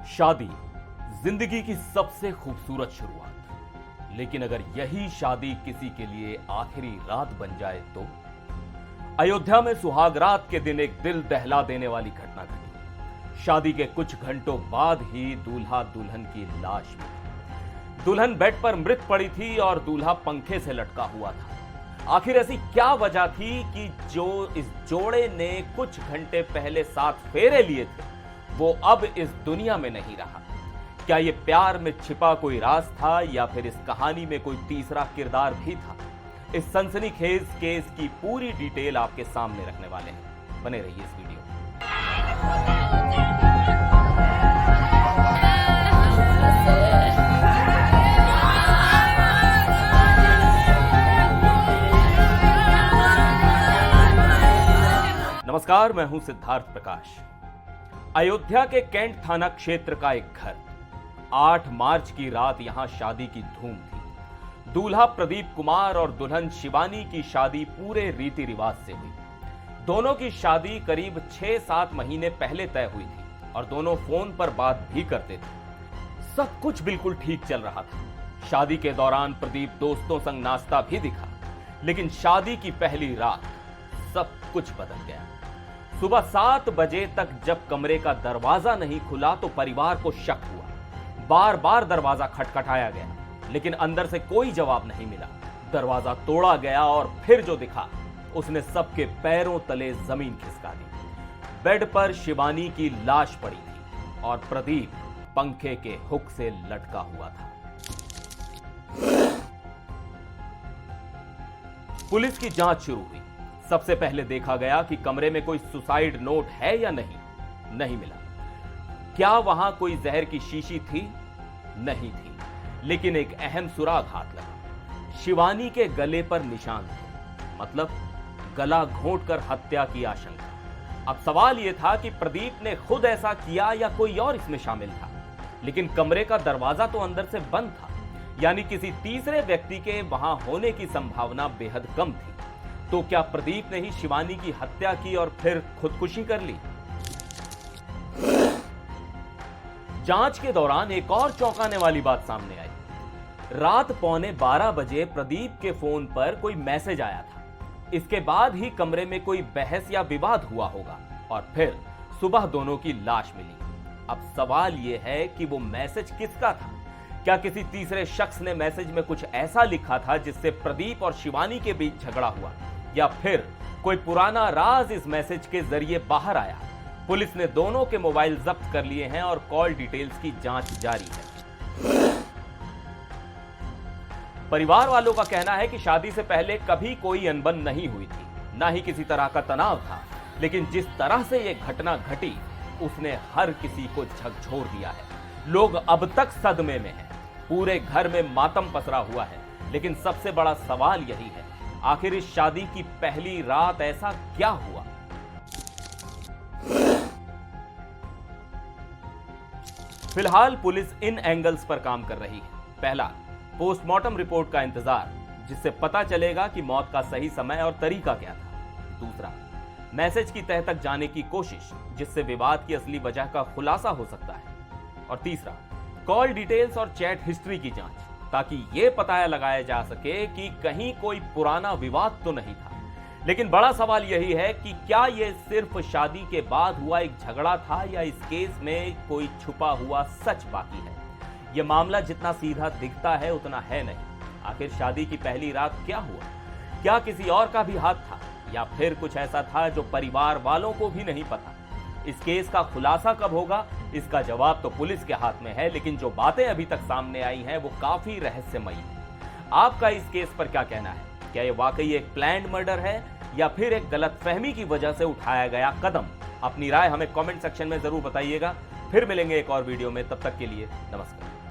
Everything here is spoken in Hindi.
शादी जिंदगी की सबसे खूबसूरत शुरुआत, लेकिन अगर यही शादी किसी के लिए आखिरी रात बन जाए तो। अयोध्या में सुहाग रात के दिन एक दिल दहला देने वाली घटना घटी। शादी के कुछ घंटों बाद ही दूल्हा दुल्हन की लाश मिली। दुल्हन बेड पर मृत पड़ी थी और दूल्हा पंखे से लटका हुआ था। आखिर ऐसी क्या वजह थी कि जो इस जोड़े ने कुछ घंटे पहले 7 फेरे लिए थे वो अब इस दुनिया में नहीं रहा। क्या ये प्यार में छिपा कोई राज था या फिर इस कहानी में कोई तीसरा किरदार भी था? इस सनसनीखेज केस की पूरी डिटेल आपके सामने रखने वाले हैं। बने रहिए इस वीडियो में। नमस्कार, मैं हूं सिद्धार्थ प्रकाश। अयोध्या के कैंट थाना क्षेत्र का एक घर। 8 मार्च की रात यहां शादी की धूम थी। दूल्हा प्रदीप कुमार और दुल्हन शिवानी की शादी पूरे रीति रिवाज से हुई। दोनों की शादी करीब 6-7 महीने पहले तय हुई थी और दोनों फोन पर बात भी करते थे। सब कुछ बिल्कुल ठीक चल रहा था। शादी के दौरान प्रदीप दोस्तों संग नाश्ता भी दिखा, लेकिन शादी की पहली रात सब कुछ बदल गया। सुबह 7 बजे तक जब कमरे का दरवाजा नहीं खुला तो परिवार को शक हुआ। बार बार दरवाजा खटखटाया गया, लेकिन अंदर से कोई जवाब नहीं मिला। दरवाजा तोड़ा गया और फिर जो दिखा उसने सबके पैरों तले जमीन खिसका दी। बेड पर शिवानी की लाश पड़ी थी और प्रदीप पंखे के हुक से लटका हुआ था। पुलिस की जांच शुरू हुई। सबसे पहले देखा गया कि कमरे में कोई सुसाइड नोट है या नहीं मिला। क्या वहां कोई जहर की शीशी थी? नहीं थी, लेकिन एक अहम सुराग हाथ लगा। शिवानी के गले पर निशान थे, मतलब गला घोंटकर हत्या की आशंका। अब सवाल यह था कि प्रदीप ने खुद ऐसा किया या कोई और इसमें शामिल था। लेकिन कमरे का दरवाजा तो अंदर से बंद था, यानी किसी तीसरे व्यक्ति के वहां होने की संभावना बेहद कम थी। तो क्या प्रदीप ने ही शिवानी की हत्या की और फिर खुदकुशी कर ली? जांच के दौरान एक और चौंकाने वाली बात सामने आई। रात 11:15 बजे प्रदीप के फोन पर कोई मैसेज आया था। इसके बाद ही कमरे में कोई बहस या विवाद हुआ होगा और फिर सुबह दोनों की लाश मिली। अब सवाल यह है कि वो मैसेज किसका था? क्या किसी तीसरे शख्स ने मैसेज में कुछ ऐसा लिखा था जिससे प्रदीप और शिवानी के बीच झगड़ा हुआ, या फिर कोई पुराना राज इस मैसेज के जरिए बाहर आया? पुलिस ने दोनों के मोबाइल जब्त कर लिए हैं और कॉल डिटेल्स की जांच जारी है। परिवार वालों का कहना है कि शादी से पहले कभी कोई अनबन नहीं हुई थी, ना ही किसी तरह का तनाव था। लेकिन जिस तरह से यह घटना घटी उसने हर किसी को झकझोर दिया है। लोग अब तक सदमे में हैं। पूरे घर में मातम पसरा हुआ है। लेकिन सबसे बड़ा सवाल यही है, आखिर इस शादी की पहली रात ऐसा क्या हुआ? फिलहाल पुलिस इन एंगल्स पर काम कर रही है। पहला, पोस्टमार्टम रिपोर्ट का इंतजार, जिससे पता चलेगा कि मौत का सही समय और तरीका क्या था। दूसरा, मैसेज की तह तक जाने की कोशिश, जिससे विवाद की असली वजह का खुलासा हो सकता है। और तीसरा, कॉल डिटेल्स और चैट हिस्ट्री की जांच, ताकि यह पता लगाया जा सके कि कहीं कोई पुराना विवाद तो नहीं था। लेकिन बड़ा सवाल यही है कि क्या यह सिर्फ शादी के बाद हुआ एक झगड़ा था या इस केस में कोई छुपा हुआ सच बाकी है? यह मामला जितना सीधा दिखता है उतना है नहीं। आखिर शादी की पहली रात क्या हुआ? क्या किसी और का भी हाथ था या फिर कुछ ऐसा था जो परिवार वालों को भी नहीं पता? इस केस का खुलासा कब होगा, इसका जवाब तो पुलिस के हाथ में है, लेकिन जो बातें अभी तक सामने आई हैं वो काफी रहस्यमयी है। आपका इस केस पर क्या कहना है? क्या ये वाकई एक प्लान्ड मर्डर है या फिर एक गलतफहमी की वजह से उठाया गया कदम? अपनी राय हमें कमेंट सेक्शन में जरूर बताइएगा। फिर मिलेंगे एक और वीडियो में, तब तक के लिए नमस्कार।